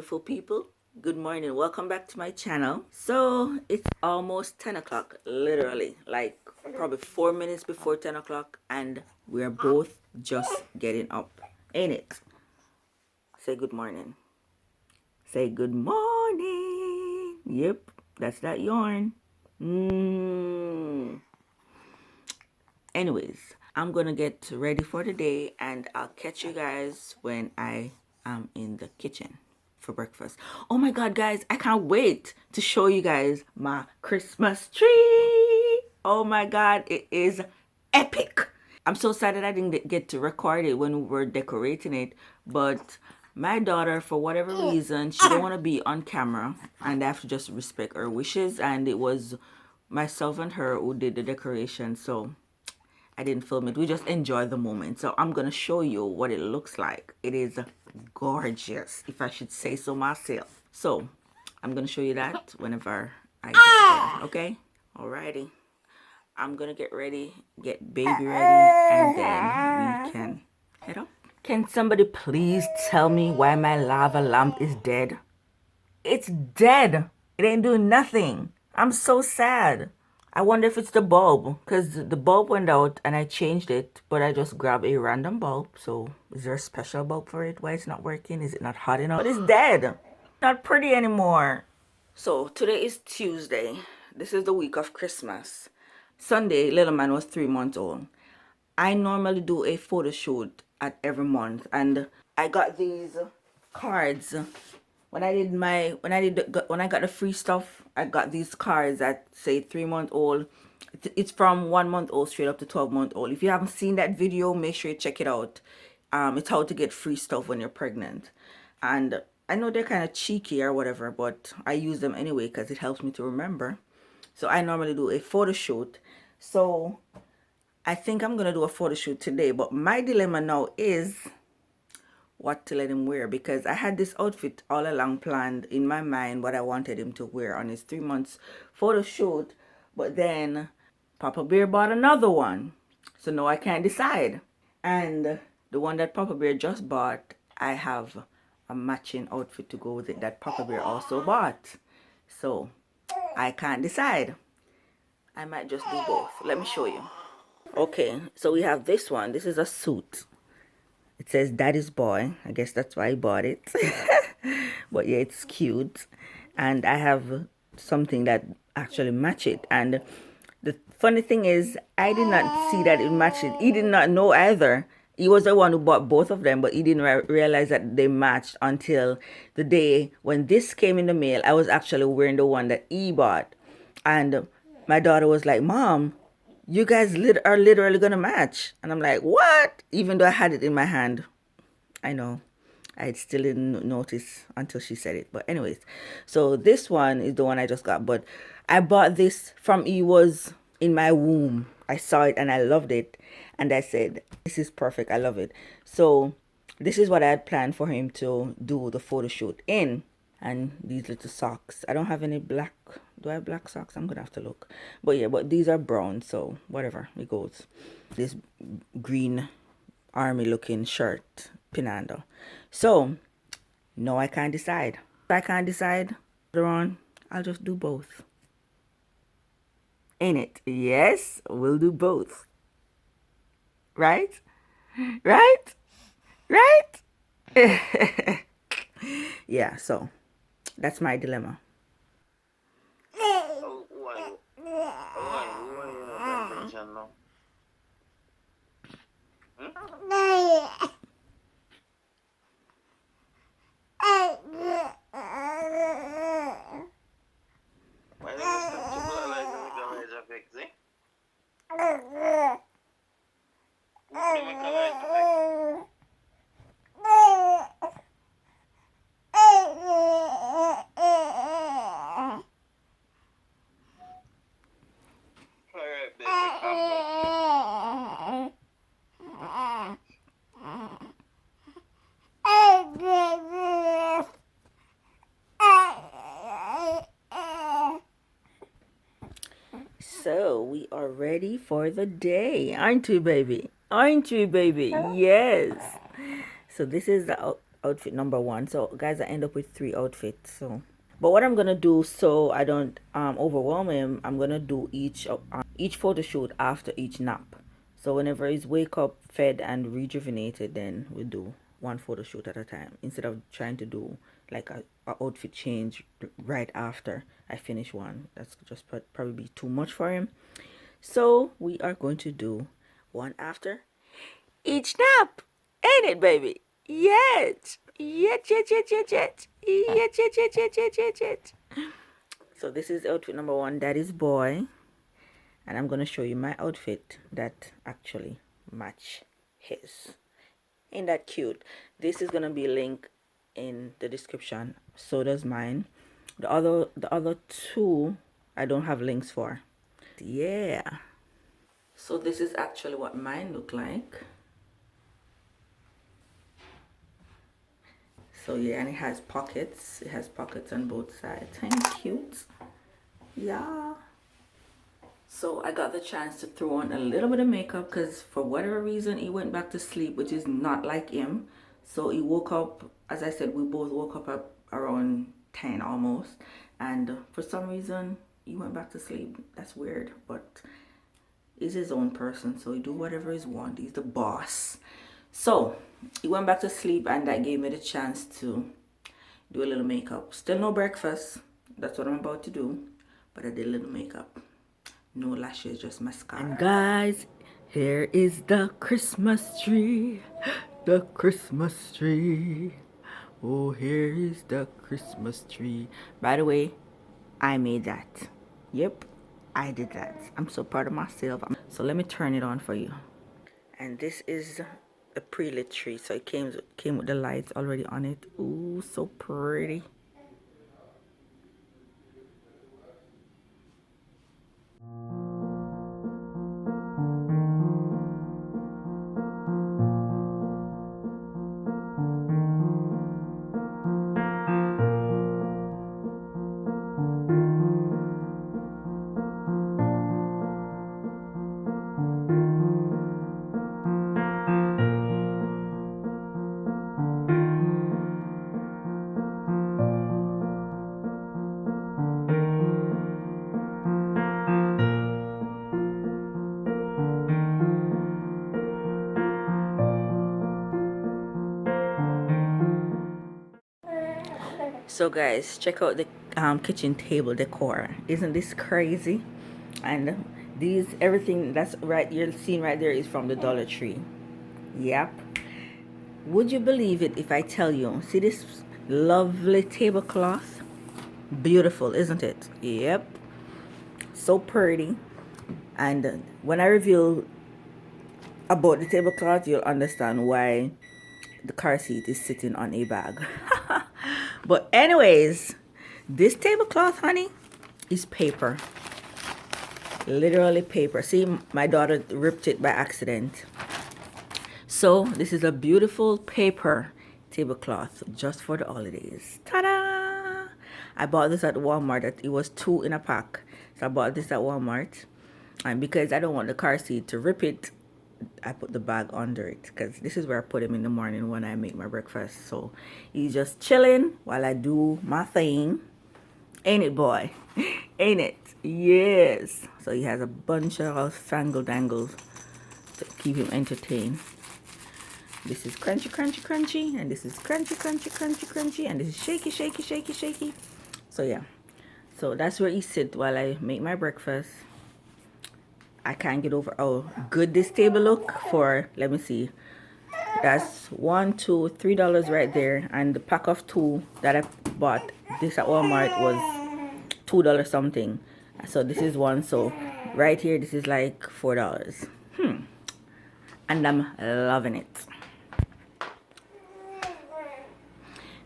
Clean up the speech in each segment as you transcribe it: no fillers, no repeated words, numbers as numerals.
beautiful people. Good morning. Welcome back to my channel. So it's almost 10 o'clock, literally, like probably 4 minutes before 10 o'clock, and we're both just getting up. Ain't it? Say good morning. Say good morning. Yep, that's that yarn. Anyways, I'm gonna get ready for the day, and I'll catch you guys when I am in the kitchen for breakfast. Oh my god, guys, I can't wait to show you guys my Christmas tree. Oh my god, it is epic. I'm so sad that I didn't get to record it when we were decorating it, but my daughter, for whatever reason, she don't want to be on camera, and I have to just respect her wishes, and it was myself and her who did the decoration, so I didn't film it. We just enjoy the moment. So I'm going to show you what it looks like. It is gorgeous, if I should say so myself. So I'm going to show you that whenever I get there. Okay? Alrighty. I'm going to get ready, get baby ready, and then we can head up. Can somebody please tell me why my lava lamp is dead? It's dead. It ain't doing nothing. I'm so sad. I wonder if it's the bulb, because the bulb went out and I changed it, but I just grabbed a random bulb. So is there a special bulb for it? Why it's not working? Is it not hot enough? But it's dead. Not pretty anymore. So today is Tuesday. This is the week of Christmas. Sunday, little man was 3 months old. I normally do a photo shoot at every month, and I got these cards. When I got the free stuff, I got these cards that say 3 month old. It's from 1 month old straight up to 12 month old. If you haven't seen that video, make sure you check it out. It's how to get free stuff when you're pregnant. And I know they're kind of cheeky or whatever, but I use them anyway because it helps me to remember. So I normally do a photo shoot. So I think I'm going to do a photo shoot today. But my dilemma now is what to let him wear, because I had this outfit all along planned in my mind what I wanted him to wear on his 3 months photo shoot, but then Papa Bear bought another one, so now I can't decide. And the one that Papa Bear just bought, I have a matching outfit to go with it that Papa Bear also bought, so I can't decide. I might just do both. Let me show you. Okay, so we have this one. This is a suit. It says Daddy's Boy. I guess that's why I bought it. But yeah, it's cute. And I have something that actually match it. And the funny thing is, I did not see that it matched it. He did not know either. He was the one who bought both of them, but he didn't realize that they matched until the day when this came in the mail. I was actually wearing the one that he bought. And my daughter was like, Mom, you guys are literally gonna match. And I'm like, what? Even though I had it in my hand. I know, I still didn't notice until she said it. But anyways, so this one is the one I just got, but I bought this from, he was in my womb. I saw it and I loved it, and I said, this is perfect, I love it. So this is what I had planned for him to do the photo shoot in. And these little socks, I don't have any black. Do I have black socks? I'm gonna have to look. But yeah, but these are brown, so whatever, it goes. This green army looking shirt, pinando. So no, I can't decide. If I can't decide later on, I'll just do both. Ain't it? Yes, we'll do both. Right? Right? Right? Yeah, so that's my dilemma. So we are ready for the day, aren't we, baby? Aren't we, baby? Yes. So this is the outfit number 1. So guys, I end up with 3 outfits. So but what I'm gonna do, so I don't overwhelm him, I'm gonna do each photo shoot after each nap. So whenever he's wake up, fed and rejuvenated, then we'll do one photo shoot at a time instead of trying to do like a outfit change right after I finish one. That's just probably be too much for him. So we are going to do one after each nap. Ain't it, baby? Yet. So this is outfit number 1. That is boy. And I'm going to show you my outfit that actually match his. Ain't that cute? This is going to be linked in the description. So does mine. The other 2 I don't have links for. Yeah. So this is actually what mine look like. So yeah, and it has pockets. It has pockets on both sides. Ain't it cute? Yeah. So I got the chance to throw on a little bit of makeup because for whatever reason he went back to sleep, which is not like him. So he woke up, as I said, we both woke up at around 10 almost, and for some reason he went back to sleep. That's weird, but he's his own person, so he do whatever he wants. He's the boss. So he went back to sleep, and that gave me the chance to do a little makeup. Still no breakfast. That's what I'm about to do, but I did a little makeup. No lashes, just mascara. And guys, here is the Christmas tree. The Christmas tree. Oh, here is the Christmas tree. By the way, I made that. Yep, I did that. I'm so proud of myself. So let me turn it on for you. And this is a pre-lit tree. So it came with the lights already on it. Ooh, so pretty. So guys, check out the kitchen table decor. Isn't this crazy? And everything that's right you're seeing right there is from the Dollar Tree. Yep. Would you believe it if I tell you, see this lovely tablecloth? Beautiful, isn't it? Yep. So pretty. And when I reveal about the tablecloth, you'll understand why the car seat is sitting on a bag. But anyways, this tablecloth, honey, is paper. Literally paper. See, my daughter ripped it by accident. So this is a beautiful paper tablecloth just for the holidays. Ta-da! I bought this at Walmart. It was 2 in a pack. So I bought this at Walmart. And because I don't want the car seat to rip it, I put the bag under it, because this is where I put him in the morning when I make my breakfast. So he's just chilling while I do my thing. Ain't it, boy? Ain't it? Yes. So he has a bunch of fangle dangles to keep him entertained. This is crunchy, crunchy, crunchy, and this is crunchy, crunchy, crunchy, crunchy, and this is shaky, shaky, shaky, shaky. So yeah. So that's where he sits while I make my breakfast. I can't get over how good this table look for. Let me see. That's $1, $2, $3 right there, and the pack of 2 that I bought this at Walmart was $2 something. So this is one. So right here, this is like $4. And I'm loving it.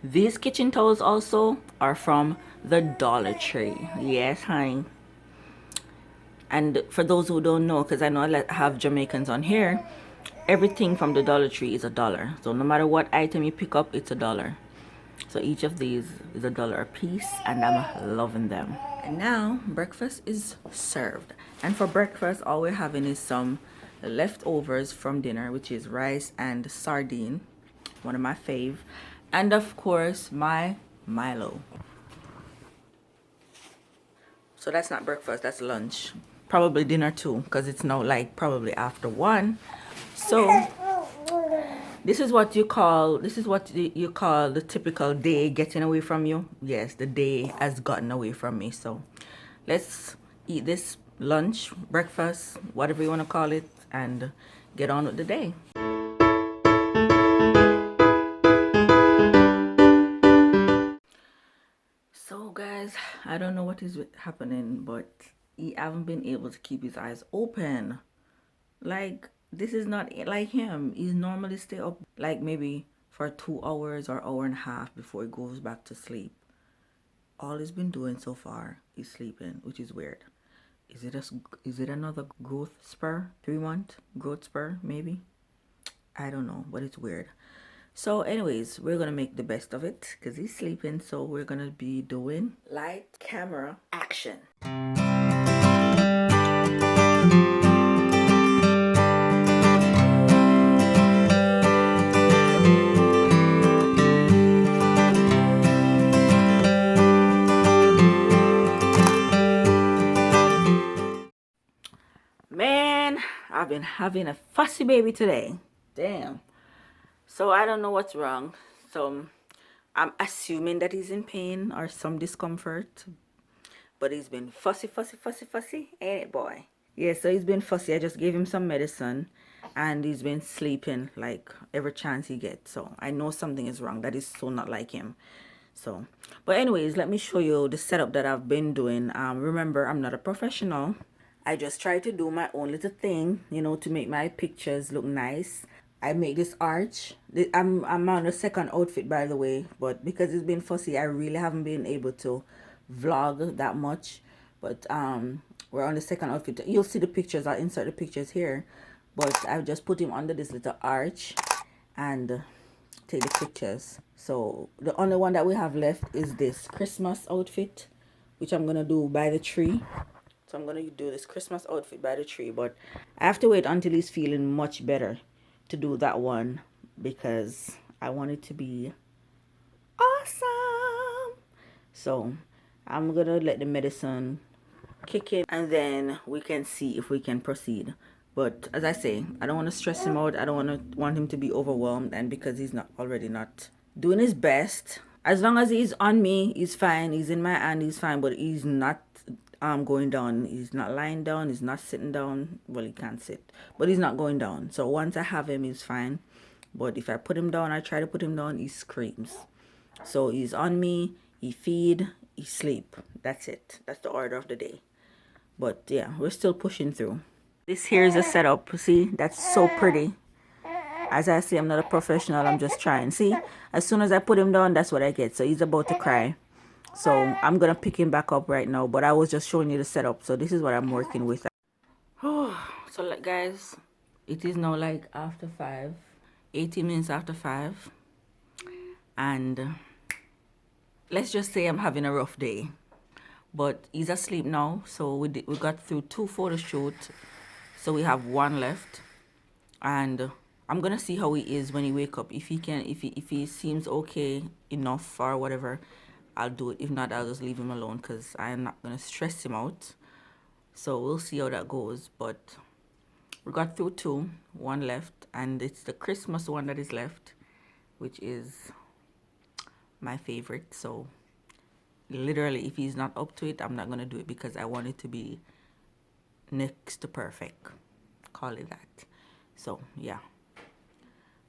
These kitchen towels also are from the Dollar Tree. Yes, honey. And for those who don't know, because I know I have Jamaicans on here, everything from the Dollar Tree is $1. So no matter what item you pick up, it's $1. So each of these is $1 a piece, and I'm loving them. And now breakfast is served. And for breakfast, all we're having is some leftovers from dinner, which is rice and sardine, one of my fave. And of course, my Milo. So that's not breakfast, that's lunch. Probably dinner too, because it's now like probably after 1. So this is what you call the typical day getting away from you. Yes, the day has gotten away from me. So let's eat this lunch, breakfast, whatever you want to call it, and get on with the day. So guys, I don't know what is happening, but he haven't been able to keep his eyes open. Like, this is not like him. He's normally stay up like maybe for 2 hours or hour and a half before he goes back to sleep. All he's been doing so far is sleeping, which is weird. Is it another growth spur? 3-month growth spur maybe? I don't know, but it's weird. So anyways, we're gonna make the best of it because he's sleeping. So we're gonna be doing light, camera, action. Man, I've been having a fussy baby today. Damn. So I don't know what's wrong. So I'm assuming that he's in pain or some discomfort. But he's been fussy, fussy, fussy, fussy. Ain't it, boy? Yeah, so he's been fussy. I just gave him some medicine. And he's been sleeping like every chance he gets. So I know something is wrong. That is so not like him. So, but anyways, let me show you the setup that I've been doing. Remember, I'm not a professional. I just try to do my own little thing, you know, to make my pictures look nice. I make this arch. I'm on the second outfit, by the way, but because it's been fussy, I really haven't been able to vlog that much. But we're on the second outfit. You'll see the pictures. I'll insert the pictures here. But I've just put him under this little arch and take the pictures. So the only one that we have left is this Christmas outfit, which I'm gonna do by the tree. So I'm gonna do this Christmas outfit by the tree, but I have to wait until he's feeling much better to do that one because I want it to be awesome. So I'm gonna let the medicine kick in and then we can see if we can proceed. But as I say, I don't want to stress him out. I don't want him to be overwhelmed, and because he's not doing his best. As long as he's on me, he's fine. He's in my hand, he's fine, but he's not going down. He's not lying down, he's not sitting down. Well, he can't sit, but he's not going down. So once I have him, he's fine. But if I put him down, I try to put him down, he screams. So he's on me, he feed, he sleep. That's it. That's the order of the day. But yeah, we're still pushing through. This here is a setup. See, that's so pretty. As I say, I'm not a professional, I'm just trying. See, as soon as I put him down, that's what I get. So he's about to cry. So I'm gonna pick him back up right now, but I was just showing you the setup. So this is what I'm working with. So like guys, it is now like after 5, 18 minutes after 5, and let's just say I'm having a rough day, but he's asleep now. So we got through 2 photo shoots, so we have 1 left, and I'm gonna see how he is when he wake up. If he seems okay enough or whatever, I'll do it. If not, I'll just leave him alone because I'm not gonna stress him out. So we'll see how that goes. But we got through 2, 1 left, and it's the Christmas one that is left, which is my favorite. So literally, if he's not up to it, I'm not gonna do it because I want it to be next to perfect. Call it that. So yeah,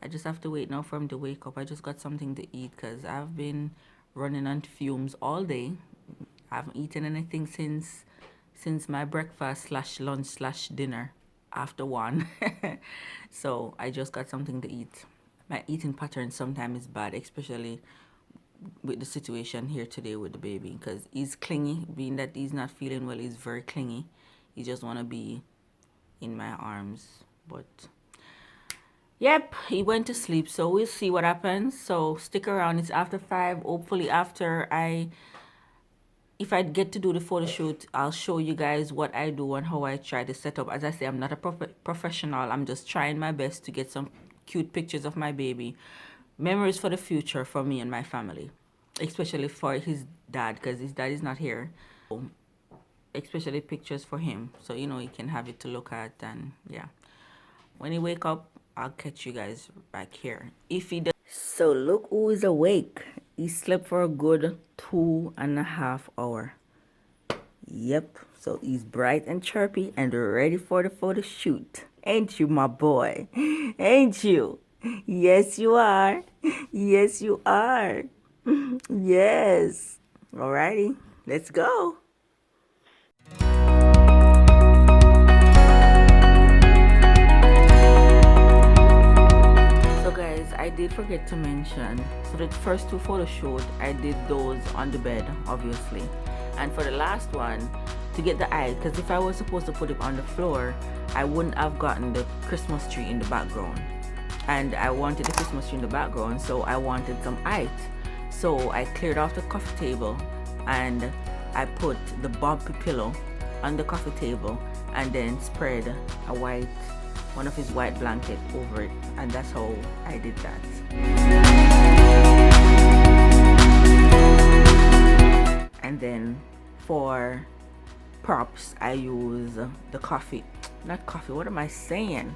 I just have to wait now for him to wake up. I just got something to eat because I've been running on fumes all day. I haven't eaten anything since my breakfast / lunch / dinner after 1. So I just got something to eat. My eating pattern sometimes is bad, especially with the situation here today with the baby, because he's clingy. Being that he's not feeling well, he's very clingy. He just want to be in my arms. But yep, he went to sleep, so we'll see what happens. So stick around. It's after 5. Hopefully after if I get to do the photo shoot, I'll show you guys what I do and how I try to set up. As I say, I'm not a professional. I'm just trying my best to get some cute pictures of my baby. memories for the future for me and my family, especially for his dad, because his dad is not here. Especially pictures for him, so you know he can have it to look at. And yeah, when he wake up, I'll catch you guys back here if he does. So look who is awake. He slept for a good 2.5 hours. Yep, so he's bright and chirpy and ready for the photo shoot. Ain't you, my boy? Ain't you? Yes, you are. Yes, you are. Yes. Alrighty, let's go. So guys, I did forget to mention, so the first two photo shoot, I did those on the bed, obviously. And for the last one, to get the eye, because if I was supposed to put it on the floor, I wouldn't have gotten the Christmas tree in the background. And I wanted the Christmas tree in the background, so I wanted some height. So I cleared off the coffee table and I put the bumpy pillow on the coffee table and then spread one of his white blanket over it, and that's how I did that. And then for props, I use the coffee, not coffee, what am I saying?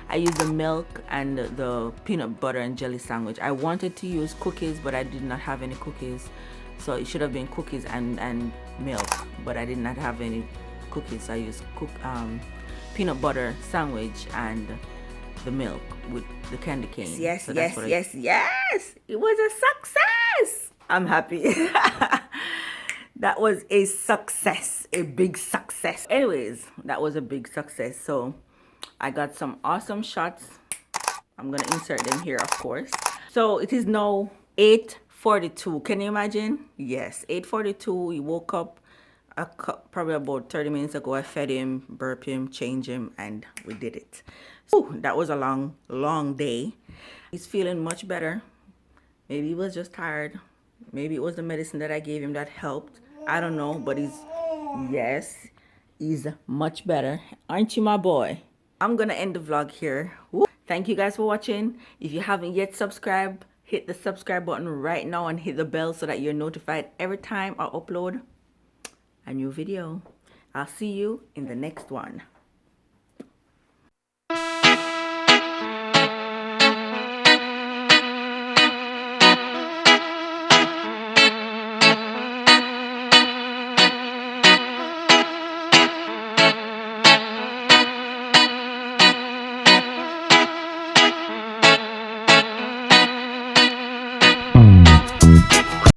I use the milk and the peanut butter and jelly sandwich. I wanted to use cookies, but I did not have any cookies. So it should have been cookies and milk, but I did not have any cookies. So I used peanut butter sandwich and the milk with the candy cane. Yes, so yes. It was a success. I'm happy. That was a success, a big success. Anyways, that was a big success. So I got some awesome shots. I'm gonna insert them here, of course. So it is now 8:42. Can you imagine? Yes, 8:42. He woke up probably about 30 minutes ago. I fed him, burped him, changed him, and we did it. So that was a long day. He's feeling much better. Maybe he was just tired. Maybe it was the medicine that I gave him that helped. I don't know, but he's much better. Aren't you, my boy? I'm gonna end the vlog here. Woo. Thank you guys for watching. If you haven't yet subscribed, hit the subscribe button right now and hit the bell so that you're notified every time I upload a new video. I'll see you in the next one.